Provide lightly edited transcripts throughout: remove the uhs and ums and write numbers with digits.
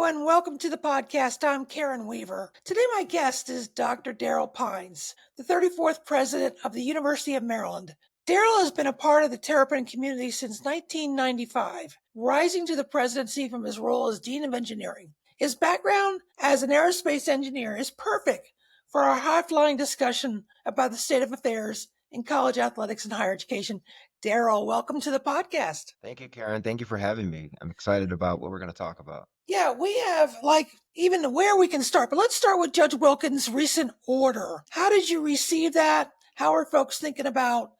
everyone. Welcome to the podcast. I'm Karen Weaver. Today, my guest is Dr. Darryll Pines, the 34th president of the University of Maryland. Darryll has been a part of the Terrapin community since 1995, rising to the presidency from his role as Dean of Engineering. His background as an aerospace engineer is perfect for our high-flying discussion about the state of affairs in college athletics and higher education. Darryll, welcome to the podcast. Thank you, Karen. Thank you for having me. I'm excited about what we're going to talk about. Yeah, we have even where we can start, but let's start with Judge Wilkins' recent order. How did you receive that? How are folks thinking about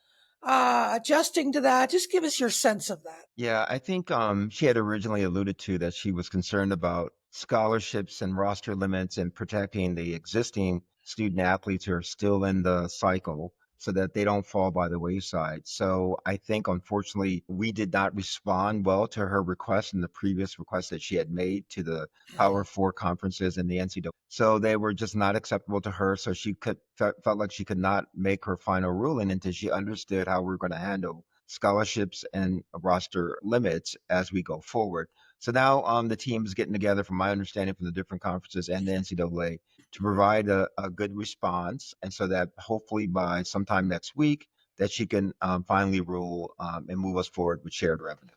adjusting to that? Just give us your sense of that. Yeah, I think she had originally alluded to that she was concerned about scholarships and roster limits and protecting the existing student athletes who are still in the cycle so that they don't fall by the wayside. So I think, unfortunately, we did not respond well to her request and the previous request that she had made to the Power Four conferences and the NCAA. So they were just not acceptable to her. So she felt like she could not make her final ruling until she understood how we are going to handle scholarships and roster limits as we go forward. So now the team is getting together, from my understanding, from the different conferences and the NCAA to provide a good response, and so that hopefully by sometime next week that she can finally rule and move us forward with shared revenue.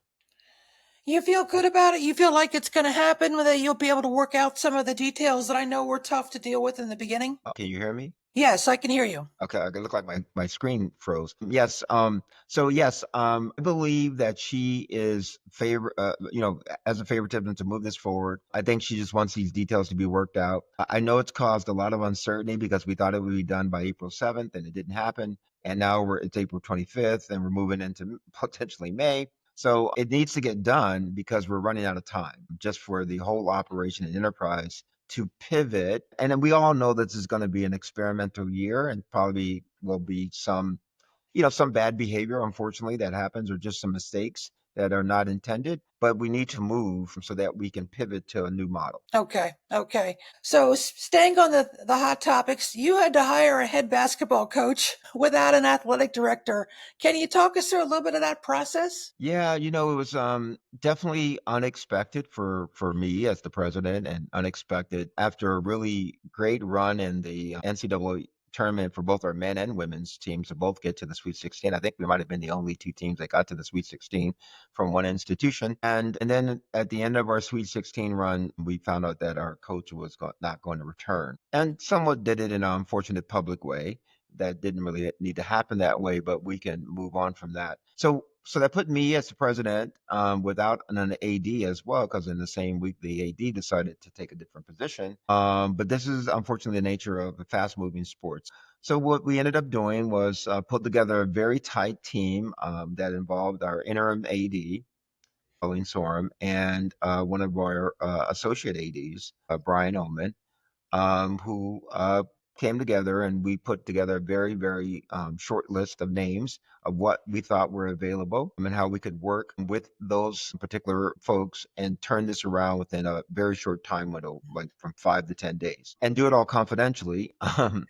You feel good about it? You feel like it's going to happen, that you'll be able to work out some of the details that I know were tough to deal with in the beginning? Can you hear me? Yes, I can hear you. Okay, it looked like my screen froze. Yes, I believe that she is as a favoritism to move this forward. I think she just wants these details to be worked out. I know it's caused a lot of uncertainty because we thought it would be done by April 7th and it didn't happen. And now it's April 25th and we're moving into potentially May. So it needs to get done because we're running out of time just for the whole operation and enterprise to pivot. And then we all know this is going to be an experimental year and probably will be some bad behavior, unfortunately, that happens, or just some mistakes that are not intended. But we need to move so that we can pivot to a new model. Okay. So staying on the hot topics, you had to hire a head basketball coach without an athletic director. Can you talk us through a little bit of that process? Yeah, it was definitely unexpected for me as the president, and unexpected after a really great run in the NCAA tournament for both our men and women's teams to both get to the Sweet 16. I think we might have been the only two teams that got to the Sweet 16 from one institution. And then at the end of our Sweet 16 run, we found out that our coach was not going to return, and somewhat did it in an unfortunate public way that didn't really need to happen that way, but we can move on from that. So that put me as the president without an AD as well, because in the same week the AD decided to take a different position. But this is unfortunately the nature of the fast-moving sports. So what we ended up doing was put together a very tight team that involved our interim AD, Colleen Sorum, and one of our associate ADs, Brian Oman, who came together, and we put together a very, very short list of names of what we thought were available and how we could work with those particular folks and turn this around within a very short time window, like from 5 to 10 days, and do it all confidentially. And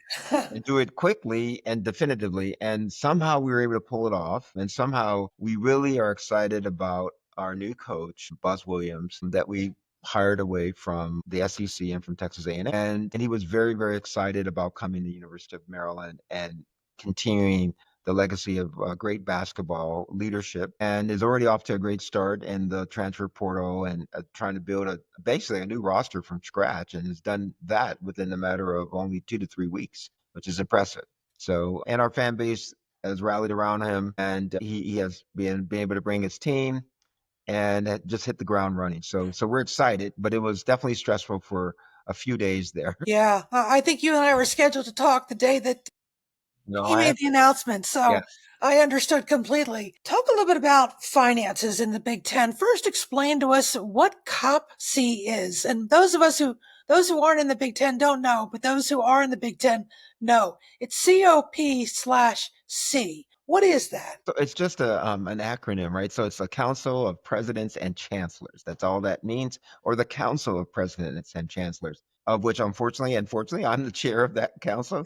do it quickly and definitively. And somehow we were able to pull it off. And somehow we really are excited about our new coach, Buzz Williams, that we hired away from the SEC and from Texas A&M. And he was very, very excited about coming to the University of Maryland and continuing the legacy of great basketball leadership, and is already off to a great start in the transfer portal and trying to build basically a new roster from scratch, and has done that within a matter of only 2 to 3 weeks, which is impressive. So, and our fan base has rallied around him, and he has been able to bring his team and just hit the ground running. So we're excited, but it was definitely stressful for a few days there. Yeah, I think you and I were scheduled to talk the day that No, he I made have, the announcement, so yes. I understood completely. Talk a little bit about finances in the Big Ten. First, explain to us what COP-C is, and those who aren't in the Big Ten don't know, but those who are in the Big Ten know. It's COP/C. What is that? So it's just an acronym, right? So it's the Council of Presidents and Chancellors. That's all that means, or the Council of Presidents and Chancellors, of which unfortunately, I'm the chair of that council.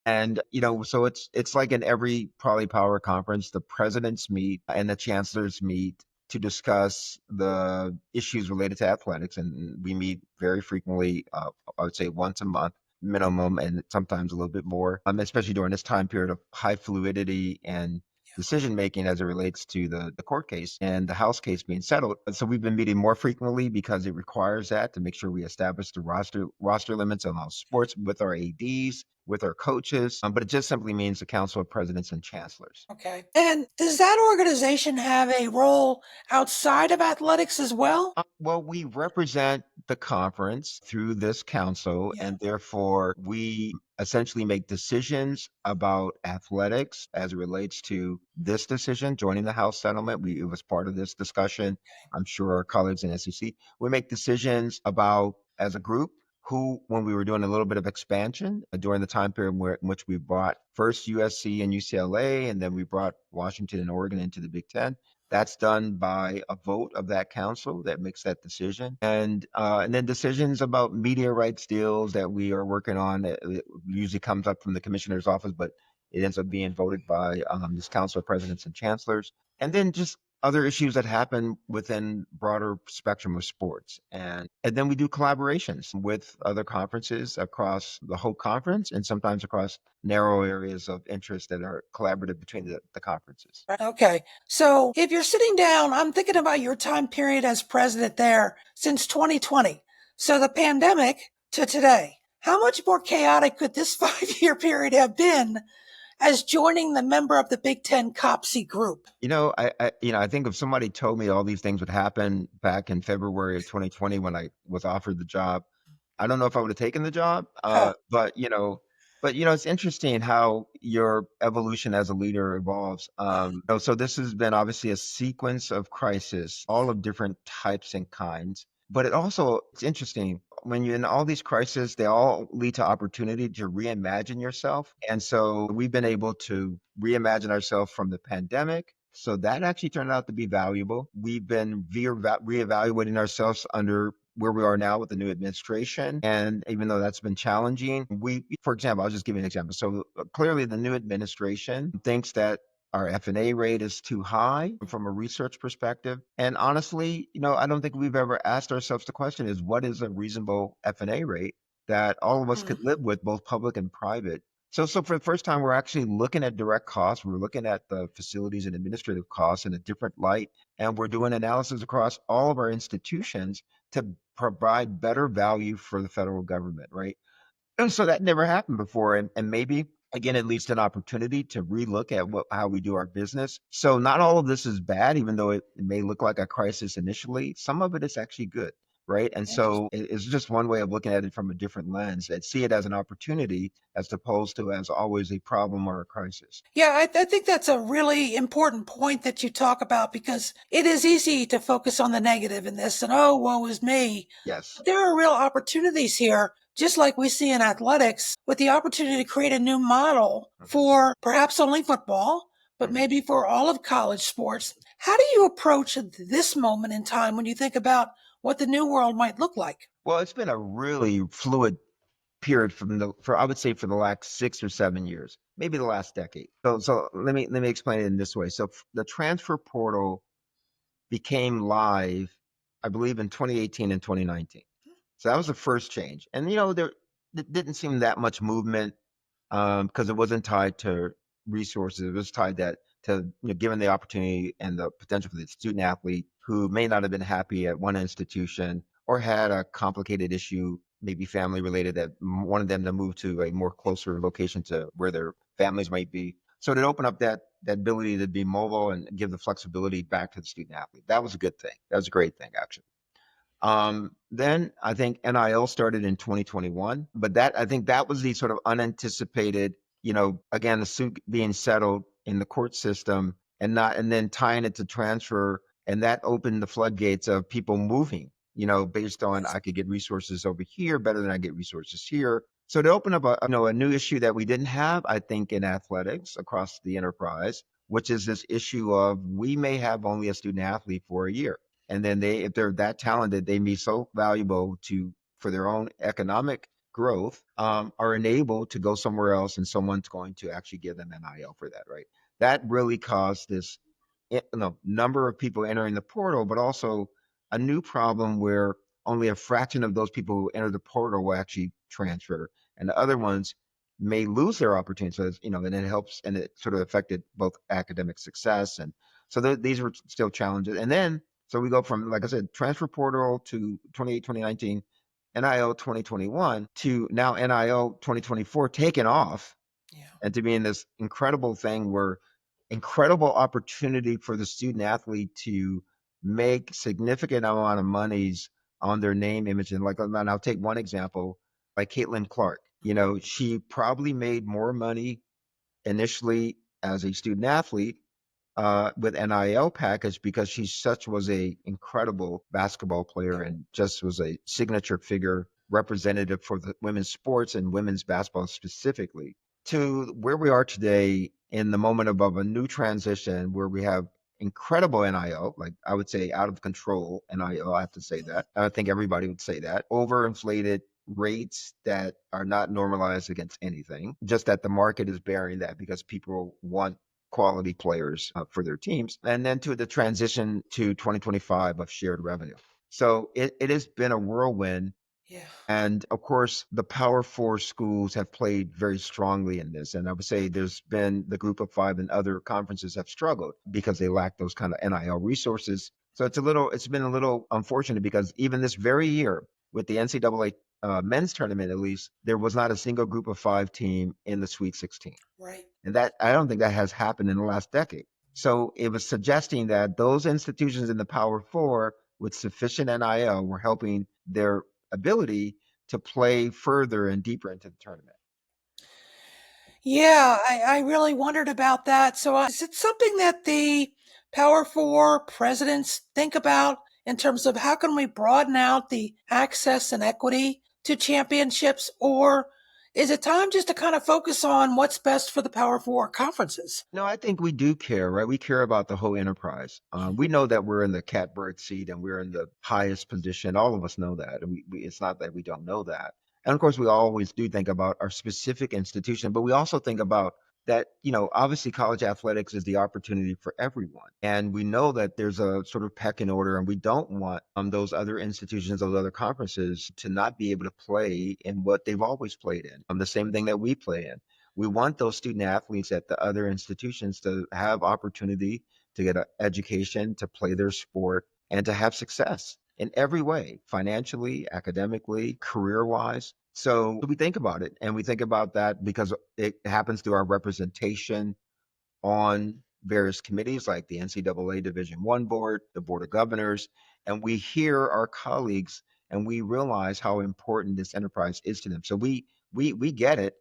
And so it's like in every probably power conference, the presidents meet and the chancellors meet to discuss the issues related to athletics. And we meet very frequently, I would say once a month minimum, and sometimes a little bit more, especially during this time period of high fluidity and decision making as it relates to the court case and the House case being settled. So we've been meeting more frequently because it requires that to make sure we establish the roster limits on all sports with our ADs, with our coaches. But it just simply means the Council of Presidents and Chancellors. Okay. And does that organization have a role outside of athletics as well? Well, we represent the conference through this council, Yeah. and therefore we essentially make decisions about athletics as it relates to this decision, joining the House settlement. It was part of this discussion. I'm sure our colleagues in SEC. We make decisions about, as a group, who, when we were doing a little bit of expansion during the time period in which we brought first USC and UCLA, and then we brought Washington and Oregon into the Big Ten. That's done by a vote of that council that makes that decision, and then decisions about media rights deals that we are working on. It usually comes up from the commissioner's office, but it ends up being voted by this council of presidents and chancellors, and then just other issues that happen within broader spectrum of sports, and then we do collaborations with other conferences across the whole conference, and sometimes across narrow areas of interest that are collaborative between the conferences. Right. Okay. So if you're sitting down, I'm thinking about your time period as president there since 2020. So the pandemic to today. How much more chaotic could this 5 year period have been as joining the member of the Big Ten COPSI group? I think if somebody told me all these things would happen back in February of 2020 when I was offered the job, I don't know if I would have taken the job. Huh. But it's interesting how your evolution as a leader evolves. So this has been obviously a sequence of crisis, all of different types and kinds. But it's interesting when you're in all these crises, they all lead to opportunity to reimagine yourself. And so we've been able to reimagine ourselves from the pandemic. So that actually turned out to be valuable. We've been reevaluating ourselves under where we are now with the new administration. And even though that's been challenging, for example, I'll just give you an example. So clearly the new administration thinks that our F&A rate is too high from a research perspective. And honestly, I don't think we've ever asked ourselves the question is what is a reasonable F&A rate that all of us Mm. could live with, both public and private? So for the first time, we're actually looking at direct costs. We're looking at the facilities and administrative costs in a different light, and we're doing analysis across all of our institutions to provide better value for the federal government, right? And so that never happened before. And maybe again, it leads to an opportunity to relook at how we do our business. So not all of this is bad, even though it may look like a crisis initially. Some of it is actually good, right? And so it's just one way of looking at it from a different lens and see it as an opportunity as opposed to as always a problem or a crisis. Yeah, I think that's a really important point that you talk about because it is easy to focus on the negative in this and, oh, woe is me. Yes. But there are real opportunities here, just like we see in athletics, with the opportunity to create a new model Mhm. for perhaps only football, but Mhm. maybe for all of college sports. How do you approach this moment in time when you think about what the new world might look like? Well, it's been a really fluid period for I would say for the last 6 or 7 years, maybe the last decade. So let me explain it in this way. So the transfer portal became live, I believe, in 2018 and 2019. So that was the first change, and there didn't seem that much movement because it wasn't tied to resources. It was tied that to given the opportunity and the potential for the student athlete who may not have been happy at one institution or had a complicated issue, maybe family related, that wanted them to move to a more closer location to where their families might be. So it opened up that ability to be mobile and give the flexibility back to the student athlete. That was a good thing. That was a great thing, actually. Then I think NIL started in 2021, but I think that was the sort of unanticipated, again, the suit being settled in the court system and then tying it to transfer. And that opened the floodgates of people moving, based on I could get resources over here better than I get resources here. So to open up a new issue that we didn't have, I think, in athletics across the enterprise, which is this issue of we may have only a student athlete for a year, and then if they're that talented, they be so valuable for their own economic growth, are enabled to go somewhere else, and someone's going to actually give them NIL for that, right? That really caused this number of people entering the portal, but also a new problem where only a fraction of those people who enter the portal will actually transfer, and the other ones may lose their opportunity. So, and it helps, and it sort of affected both academic success. And so these were still challenges. And then, so we go from, like I said, transfer portal to 2019, NIL 2021 to now NIL 2024 taking off, Yeah. and to be in this incredible thing where incredible opportunity for the student athlete to make significant amount of monies on their name, image, and like, and I'll take one example, like Caitlin Clark. She probably made more money initially as a student athlete with NIL package because she such was a incredible basketball player and just was a signature figure representative for the women's sports and women's basketball specifically, to where we are today in the moment of a new transition where we have incredible NIL, like I would say out of control NIL. I have to say that. I think everybody would say that. Overinflated rates that are not normalized against anything, just that the market is bearing that because people want quality players for their teams. And then to the transition to 2025 of shared revenue. So it has been a whirlwind. Yeah. And of course, the Power Four schools have played very strongly in this. And I would say there's been the Group of Five and other conferences have struggled because they lack those kind of NIL resources. So it's been a little unfortunate because even this very year with the NCAA men's tournament, at least, there was not a single Group of Five team in the Sweet 16. Right. And that, I don't think that has happened in the last decade. So it was suggesting that those institutions in the Power Four with sufficient NIL were helping their ability to play further and deeper into the tournament. Yeah, I really wondered about that. So, is it something that the Power Four presidents think about in terms of how can we broaden out the access and equity to championships, or is it time just to kind of focus on what's best for the Power Four conferences? No, I think we do care, right? We care about the whole enterprise. We know that we're in the catbird seat and we're in the highest position. All of us know that. And it's not that we don't know that. And of course, we always do think about our specific institution, but we also think about that, obviously college athletics is the opportunity for everyone. And we know that there's a sort of pecking order, and we don't want those other institutions, those other conferences to not be able to play in what they've always played in, the same thing that we play in. We want those student athletes at the other institutions to have opportunity to get an education, to play their sport, and to have success in every way, financially, academically, career wise. So we think about it, and we think about that because it happens through our representation on various committees like the NCAA Division One board, the Board of Governors, and we hear our colleagues and we realize how important this enterprise is to them. So we get it,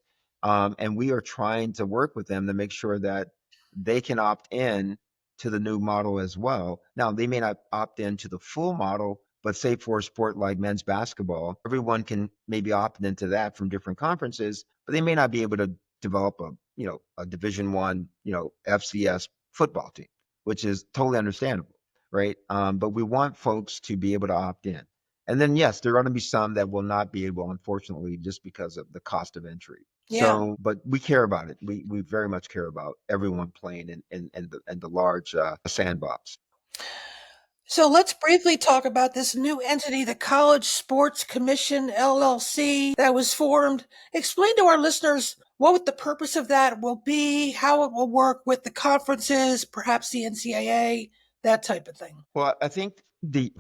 and we are trying to work with them to make sure that they can opt in to the new model as well. Now they may not opt in to the full model, but say for a sport like men's basketball, everyone can maybe opt into that from different conferences, but they may not be able to develop a Division One, FCS football team, which is totally understandable, right? But we want folks to be able to opt in. And then yes, there are going to be some that will not be able, unfortunately, just because of the cost of entry. Yeah. So, but we care about it. We very much care about everyone playing in the large sandbox. So let's briefly talk about this new entity, the College Sports Commission LLC, that was formed. Explain to our listeners what the purpose of that will be, how it will work with the conferences, perhaps the NCAA, that type of thing. Well, I think the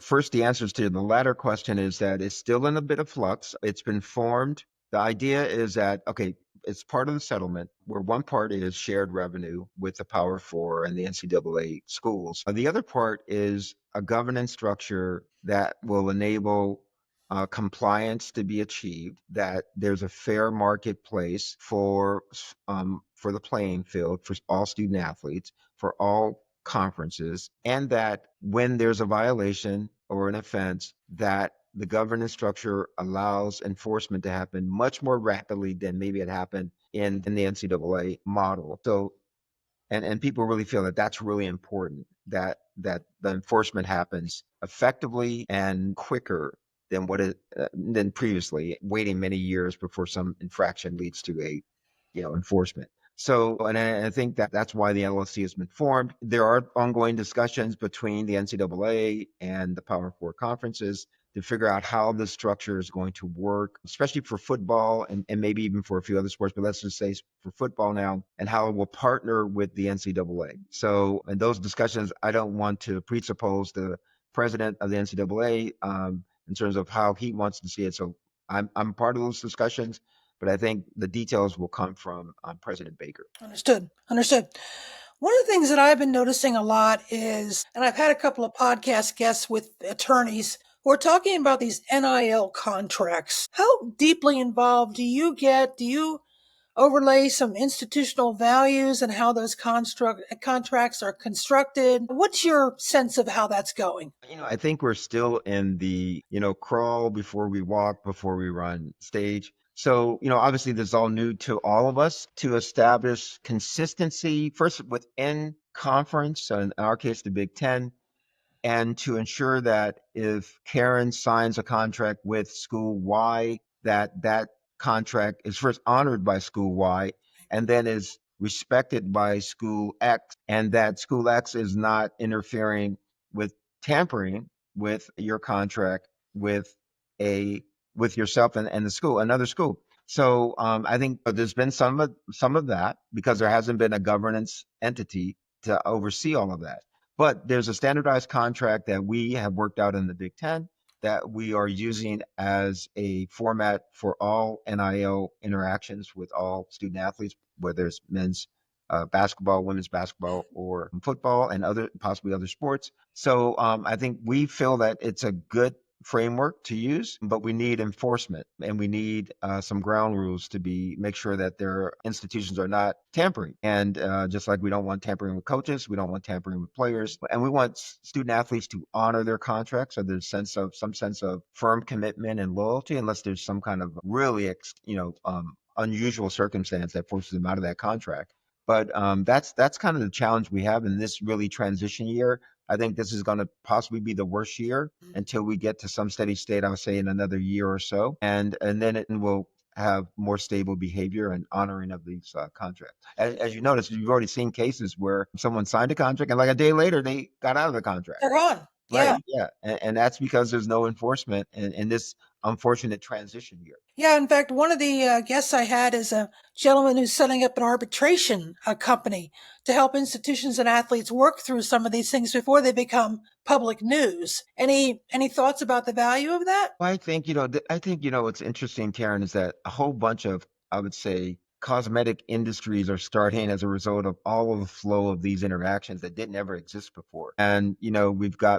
answers to the latter question is that it's still in a bit of flux. It's been formed. The idea is that, okay, it's part of the settlement where one part is shared revenue with the Power Four and the NCAA schools. The other part is a governance structure that will enable compliance to be achieved, that there's a fair marketplace for the playing field for all student athletes, for all conferences, and that when there's a violation or an offense, that the governance structure allows enforcement to happen much more rapidly than maybe it happened in the NCAA model. So, and people really feel that that's really important, that the enforcement happens effectively and quicker than than previously, waiting many years before some infraction leads to a enforcement. So, and I think that that's why the LLC has been formed. There are ongoing discussions between the NCAA and the Power Four conferences to figure out how the structure is going to work, especially for football and maybe even for a few other sports, but let's just say for football now, and how it will partner with the NCAA. So, in those discussions, I don't want to presuppose the president of the NCAA in terms of how he wants to see it. So, I'm part of those discussions, but I think the details will come from President Baker. Understood. Understood. One of the things that I've been noticing a lot is, and I've had a couple of podcast guests with attorneys who are talking about these NIL contracts. How deeply involved do you get? Do you overlay some institutional values and how those contracts are constructed? What's your sense of how that's going? I think we're still in the, crawl before we walk, before we run stage. So, obviously this is all new to all of us to establish consistency first within conference, so in our case, the Big Ten, and to ensure that if Karen signs a contract with school Y, that that contract is first honored by school Y and then is respected by school X, and that school X is not interfering with tampering with your contract with a with yourself and the school, another school. So I think there's been some of that because there hasn't been a governance entity to oversee all of that. But there's a standardized contract that we have worked out in the Big Ten that we are using as a format for all NIL interactions with all student athletes, whether it's men's basketball, women's basketball, or football, and other possibly other sports. So I think we feel that it's a good framework to use, but we need enforcement and we need some ground rules to be make sure that their institutions are not tampering. And just like we don't want tampering with coaches, we don't want tampering with players, and we want student athletes to honor their contracts. So there's some sense of firm commitment and loyalty, unless there's some kind of really unusual circumstance that forces them out of that contract. But that's kind of the challenge we have in this really transition year. I think this is going to possibly be the worst year until we get to some steady state. I would say in another year or so, and then it will have more stable behavior and honoring of these contracts. As you notice, you've already seen cases where someone signed a contract and like a day later they got out of the contract. They're on. Right. Yeah. Yeah. And that's because there's no enforcement in this unfortunate transition year. Yeah, in fact, one of the guests I had is a gentleman who's setting up an arbitration company to help institutions and athletes work through some of these things before they become public news. Any thoughts about the value of that? Well, I think, what's interesting, Karen, is that a whole bunch of, I would say, cosmetic industries are starting as a result of all of the flow of these interactions that didn't ever exist before. And, we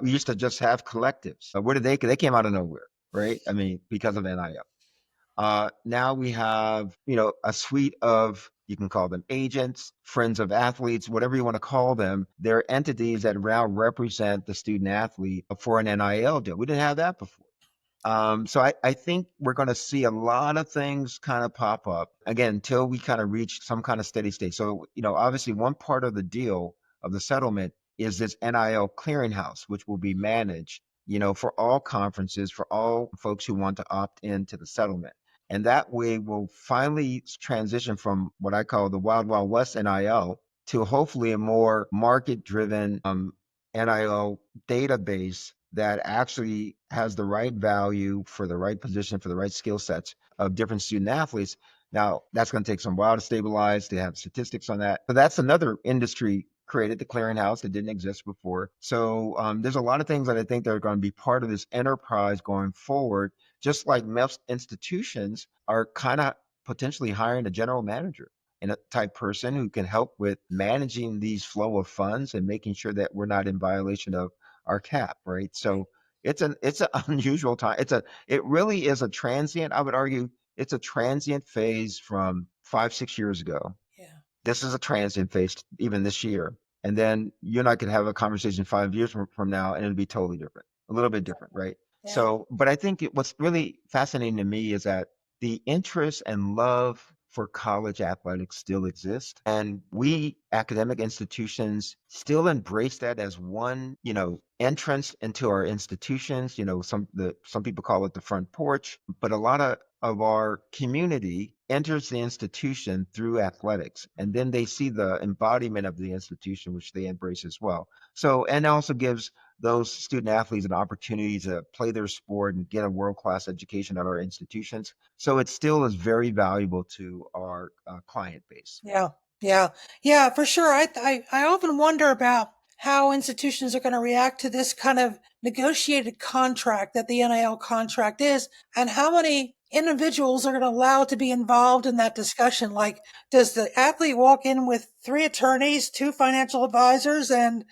used to just have collectives. Where did they came out of nowhere, right? I mean, because of NIL. Now we have, a suite of, you can call them agents, friends of athletes, whatever you want to call them. They're entities that now represent the student athlete for an NIL deal. We didn't have that before. So I think we're going to see a lot of things kind of pop up again until we kind of reach some kind of steady state. So, obviously one part of the deal of the settlement is this NIL clearinghouse, which will be managed, for all conferences, for all folks who want to opt into the settlement. And that way we'll finally transition from what I call the Wild Wild West NIL to hopefully a more market driven NIL database that actually has the right value for the right position, for the right skill sets of different student athletes. Now, that's going to take some while to stabilize, to have statistics on that. But that's another industry created, the clearinghouse, that didn't exist before. So there's a lot of things that I think that are going to be part of this enterprise going forward, just like most institutions are kind of potentially hiring a general manager and a type person who can help with managing these flow of funds and making sure that we're not in violation of our cap, right? So it's an unusual time. It really is a transient. I would argue it's a transient phase from 5 6 years ago. Yeah. This is a transient phase even this year, and then you and I could have a conversation 5 years from now, and it'll be totally different, a little bit different, right? Yeah. So, but I think what's really fascinating to me is that the interest and love for college athletics still exist, and we academic institutions still embrace that as one, entrance into our institutions. Some people call it the front porch, but a lot of our community enters the institution through athletics, and then they see the embodiment of the institution, which they embrace as well. So, and also gives those student athletes an opportunity to play their sport and get a world-class education at our institutions. So it still is very valuable to our client base. Yeah, yeah, yeah, for sure. I often wonder about how institutions are going to react to this kind of negotiated contract that the NIL contract is, and how many individuals are going to allow to be involved in that discussion. Like, does the athlete walk in with three attorneys, two financial advisors, and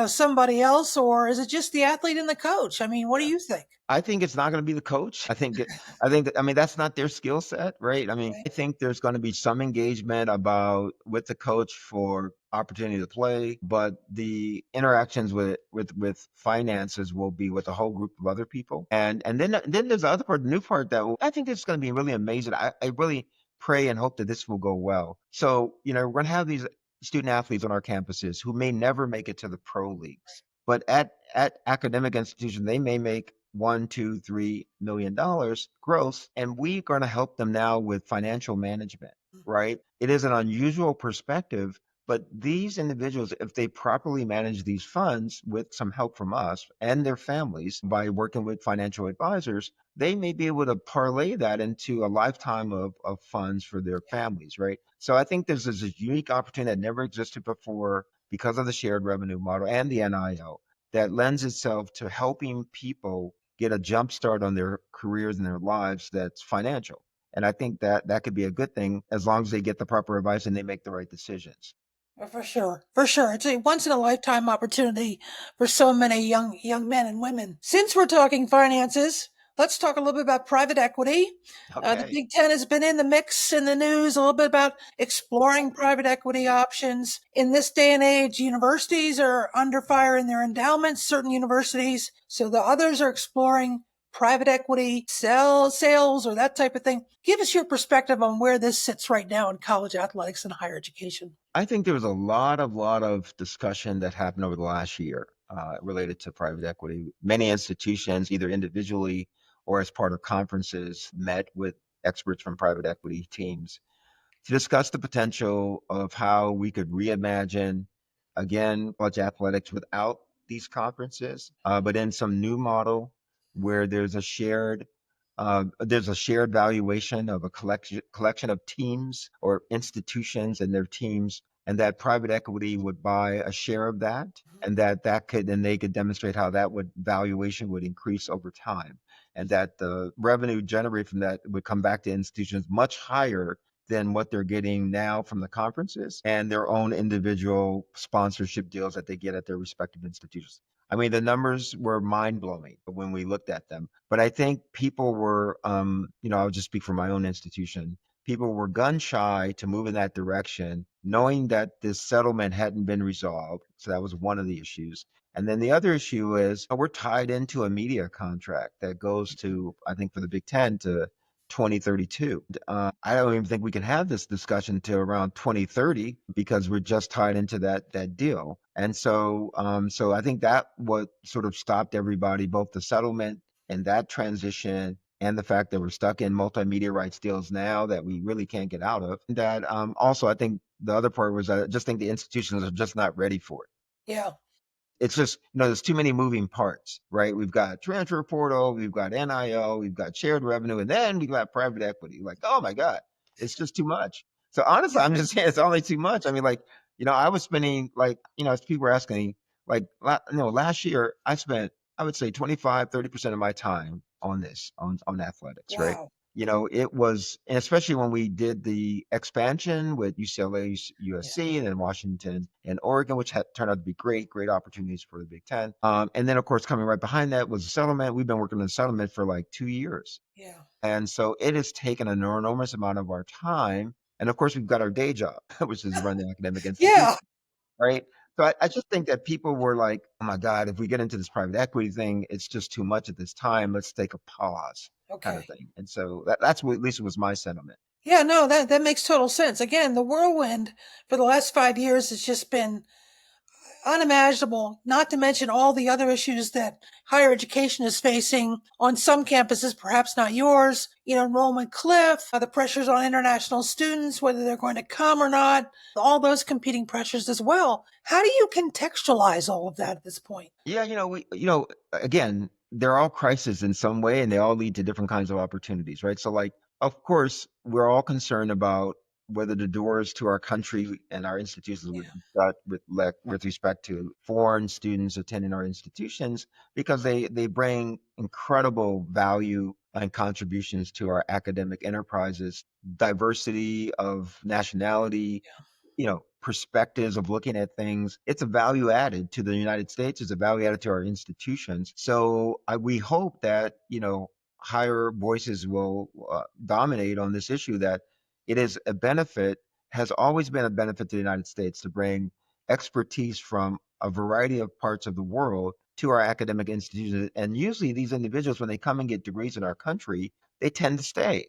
somebody else, or is it just the athlete and the coach? I mean, what do you think? I think it's not going to be the coach. I think that, I mean, that's not their skill set, right? I mean, Okay. I think there's going to be some engagement about with the coach for opportunity to play, but the interactions with finances will be with a whole group of other people. And then there's the other part, the new part I think it's going to be really amazing. I really pray and hope that this will go well. So, we're going to have these student athletes on our campuses who may never make it to the pro leagues, but at academic institutions, they may make one, two, $3 million gross, and we're going to help them now with financial management, right? It is an unusual perspective, but these individuals, if they properly manage these funds with some help from us and their families by working with financial advisors, they may be able to parlay that into a lifetime of funds for their families, right? So I think there's this unique opportunity that never existed before because of the shared revenue model and the NIL that lends itself to helping people get a jump start on their careers and their lives that's financial. And I think that that could be a good thing as long as they get the proper advice and they make the right decisions. For sure, for sure. It's a once in a lifetime opportunity for so many young men and women. Since we're talking finances, let's talk a little bit about private equity. The Okay. Big Ten has been in the mix in the news a little bit about exploring private equity options. In this day and age, universities are under fire in their endowments, certain universities, so the others are exploring private equity sales or that type of thing. Give us your perspective on where this sits right now in college athletics and higher education. I think there was a lot of discussion that happened over the last year related to private equity. Many institutions, either individually or as part of conferences, met with experts from private equity teams to discuss the potential of how we could reimagine, again, college athletics without these conferences, but in some new model where there's a shared valuation of a collection of teams or institutions and their teams, and that private equity would buy a share of that, and that could then they could demonstrate how that would valuation would increase over time, and that the revenue generated from that would come back to institutions much higher than what they're getting now from the conferences and their own individual sponsorship deals that they get at their respective institutions. I mean, the numbers were mind blowing when we looked at them. But I think people were, I'll just speak for my own institution. People were gun shy to move in that direction, knowing that this settlement hadn't been resolved. So that was one of the issues. And then the other issue is we're tied into a media contract that goes to, I think, for the Big Ten to 2032. I don't even think we can have this discussion until around 2030 because we're just tied into that deal. And so I think that what sort of stopped everybody, both the settlement and that transition, and the fact that we're stuck in multimedia rights deals now that we really can't get out of. That also, I think the other part was I just think the institutions are just not ready for it. Yeah. It's just, there's too many moving parts, right? We've got transfer portal, we've got NIL, we've got shared revenue, and then we got private equity. Like, oh my God, it's just too much. So honestly, Yeah. I'm just saying it's only too much. I mean, like, I was spending like, as people were asking me, like, last year I spent, I would say 25, 30% of my time on this, on athletics, right? Wow. It was, and especially when we did the expansion with UCLA, Yeah. USC, and then Washington and Oregon, which had turned out to be great opportunities for the Big Ten. And then, of course, coming right behind that was the settlement. We've been working on the settlement for like 2 years. Yeah. And so it has taken an enormous amount of our time. And of course, we've got our day job, which is run the academic institution, Yeah. right? So I just think that people were like, oh my God, if we get into this private equity thing, it's just too much at this time. Let's take a pause kind of Okay. thing. And so that's what at least was my sentiment. Yeah, no, that makes total sense. Again, the whirlwind for the last 5 years has just been unimaginable, not to mention all the other issues that higher education is facing on some campuses, perhaps not yours, enrollment cliff, the pressures on international students, whether they're going to come or not, all those competing pressures as well. How do you contextualize all of that at this point? Yeah, again, they're all crises in some way, and they all lead to different kinds of opportunities, right? So, like, of course, we're all concerned about whether the doors to our country and our institutions would be shut with respect to foreign students attending our institutions, because they bring incredible value and contributions to our academic enterprises, diversity of nationality, perspectives of looking at things. It's a value added to the United States. It's a value added to our institutions. So we hope that, higher voices will dominate on this issue, that it is a benefit, has always been a benefit to the United States to bring expertise from a variety of parts of the world to our academic institutions. And usually these individuals, when they come and get degrees in our country, they tend to stay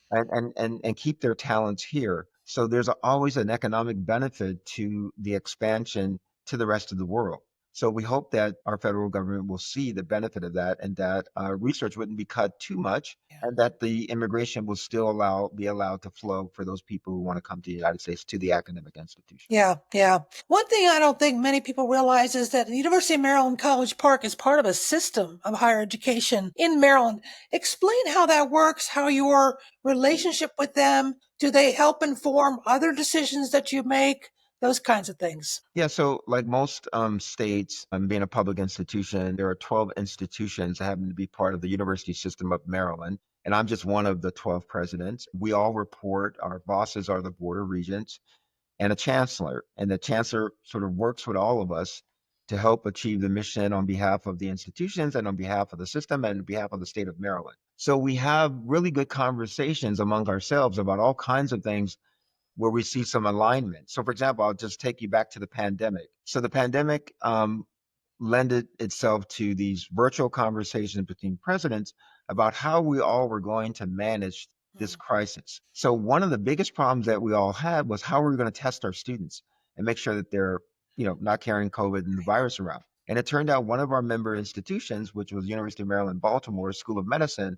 and keep their talents here. So there's always an economic benefit to the expansion to the rest of the world. So we hope that our federal government will see the benefit of that, and that research wouldn't be cut too much, Yeah. and that the immigration will still be allowed to flow for those people who want to come to the United States to the academic institutions. Yeah, yeah. One thing I don't think many people realize is that the University of Maryland College Park is part of a system of higher education in Maryland. Explain how that works, how your relationship with them, do they help inform other decisions that you make, those kinds of things. Yeah, so like most states, being a public institution, there are 12 institutions that happen to be part of the university system of Maryland. And I'm just one of the 12 presidents. We all report, our bosses are the board of regents and a chancellor. And the chancellor sort of works with all of us to help achieve the mission on behalf of the institutions and on behalf of the system and on behalf of the state of Maryland. So we have really good conversations among ourselves about all kinds of things where we see some alignment. So, for example, I'll just take you back to the pandemic. So, the pandemic lended itself to these virtual conversations between presidents about how we all were going to manage this Mm, crisis. So, one of the biggest problems that we all had was how we were going to test our students and make sure that they're, not carrying COVID and the virus around. And it turned out one of our member institutions, which was University of Maryland, Baltimore School of Medicine,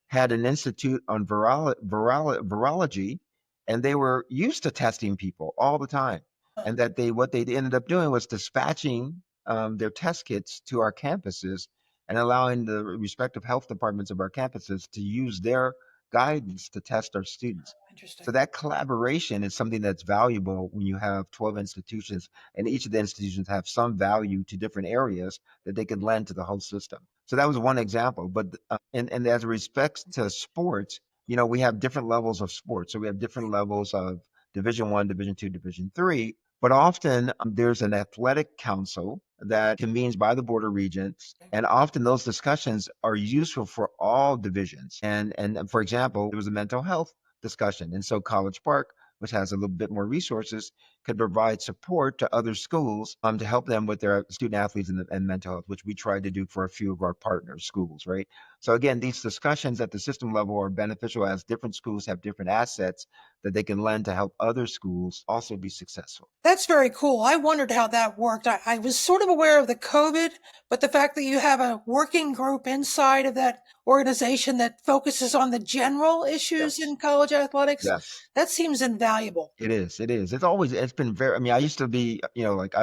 had an institute on virology, and they were used to testing people all the time. huh, And that what they ended up doing was dispatching their test kits to our campuses and allowing the respective health departments of our campuses to use their guidance to test our students. So interesting. that collaboration is something that's valuable when you have 12 institutions, and each of the institutions have some value to different areas that they can lend to the whole system. So that was one example. But and as it respects to sports, we have different levels of sports. So we have different levels of Division One, Division Two, Division Three. But often there's an athletic council that convenes by the Board of Regents, and often those discussions are useful for all divisions. And for example, there was a mental health discussion, and so College Park, which has a little bit more resources, could provide support to other schools to help them with their student athletes and mental health, which we tried to do for a few of our partner schools, right? So again, these discussions at the system level are beneficial as different schools have different assets that they can lend to help other schools also be successful. That's very cool. I wondered how that worked. I was sort of aware of the COVID, but the fact that you have a working group inside of that organization that focuses on the general issues Yes. in college athletics, Yes. that seems invaluable. It is. It is. It's been very, I mean, I used to be, like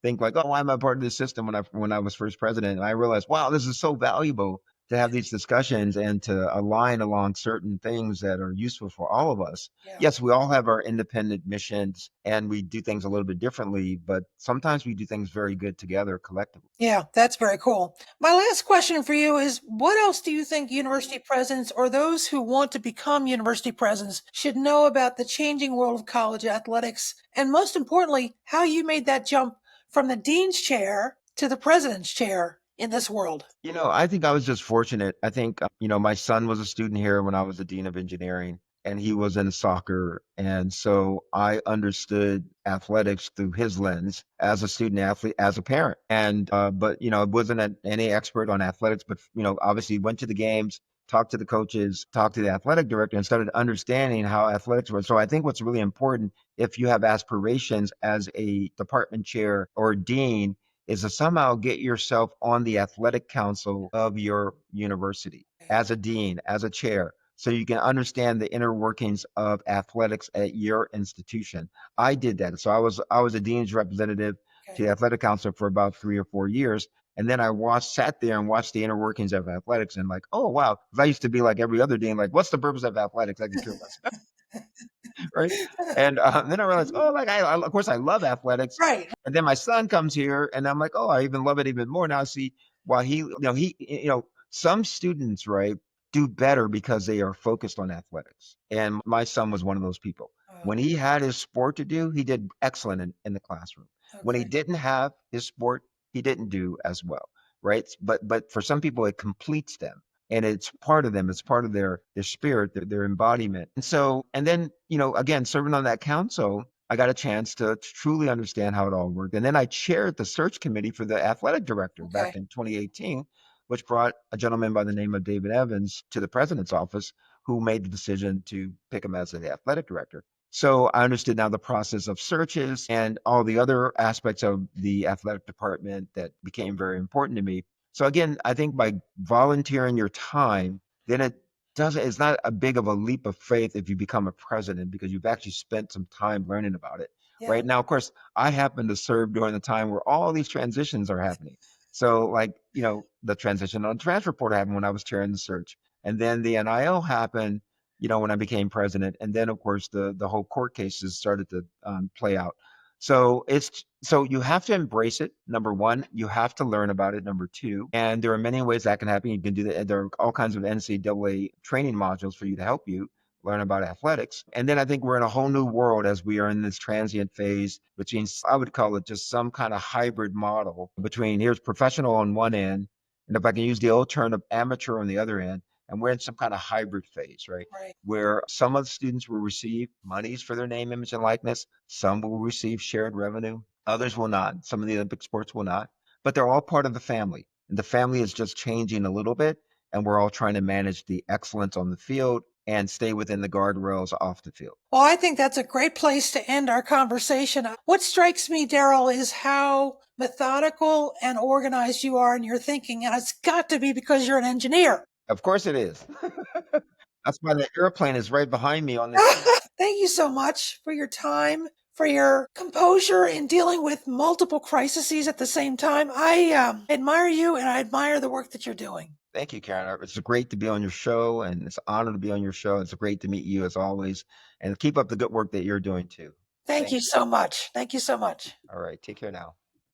think like, oh, why am I part of this system when I was first president? And I realized, wow, this is so valuable to have these discussions and to align along certain things that are useful for all of us. Yeah. Yes, we all have our independent missions and we do things a little bit differently, but sometimes we do things very good together collectively. Yeah, that's very cool. My last question for you is what else do you think university presidents or those who want to become university presidents should know about the changing world of college athletics? And most importantly, how you made that jump from the dean's chair to the president's chair in this world? I think I was just fortunate. I think, my son was a student here when I was the dean of engineering, and he was in soccer. And so I understood athletics through his lens as a student athlete, as a parent. But, I wasn't any expert on athletics, but, obviously went to the games, talked to the coaches, talked to the athletic director, and started understanding how athletics work. So I think what's really important if you have aspirations as a department chair or dean is to somehow get yourself on the athletic council of your university as a dean, as a chair, so you can understand the inner workings of athletics at your institution. I did that. So I was a dean's representative to Okay. the athletic council for about 3 or 4 years. And then I sat there and watched the inner workings of athletics and like, oh wow. 'Cause I used to be like every other dean, like, what's the purpose of athletics? I could care less, right? And then I realized, oh, like of course I love athletics. Right. And then my son comes here, and I'm like, oh, I even love it even more now. See, while some students, right, do better because they are focused on athletics. And my son was one of those people. Oh, When he had his sport to do, he did excellent in the classroom. When he okay. didn't have his sport, he didn't do as well, right? But for some people, it completes them and it's part of them. It's part of their spirit, their embodiment. And so, and then again, serving on that council, I got a chance to truly understand how it all worked. And then I chaired the search committee for the athletic director back Okay. in 2018, which brought a gentleman by the name of David Evans to the president's office, who made the decision to pick him as the athletic director. So I understood now the process of searches and all the other aspects of the athletic department that became very important to me. So again, I think by volunteering your time, then it's not a big of a leap of faith if you become a president because you've actually spent some time learning about it. Yeah. Right now, of course, I happen to serve during the time where all these transitions are happening. So, like, the transition on the transfer portal happened when I was chairing the search. And then the NIL happened, when I became president. And then, of course, the whole court cases started to play out. So you have to embrace it. Number one, you have to learn about it. Number two, and there are many ways that can happen. You can do that. There are all kinds of NCAA training modules for you to help you learn about athletics. And then I think we're in a whole new world as we are in this transient phase, which means I would call it just some kind of hybrid model between here's professional on one end, and if I can use the old term of amateur on the other end, and we're in some kind of hybrid phase, right? Right. Where some of the students will receive monies for their name, image, and likeness. Some will receive shared revenue. Others will not. Some of the Olympic sports will not. But they're all part of the family. And the family is just changing a little bit. And we're all trying to manage the excellence on the field and stay within the guardrails off the field. Well, I think that's a great place to end our conversation. What strikes me, Darryll, is how methodical and organized you are in your thinking. And it's got to be because you're an engineer. Of course it is. That's why the airplane is right behind me on the screen. Thank you so much for your time, for your composure in dealing with multiple crises at the same time. I admire you and I admire the work that you're doing. Thank you, Karen. It's great to be on your show, and it's an honor to be on your show. It's great to meet you as always, and keep up the good work that you're doing too. Thank Thank you you. so much. Thank you so much. All right, take care now.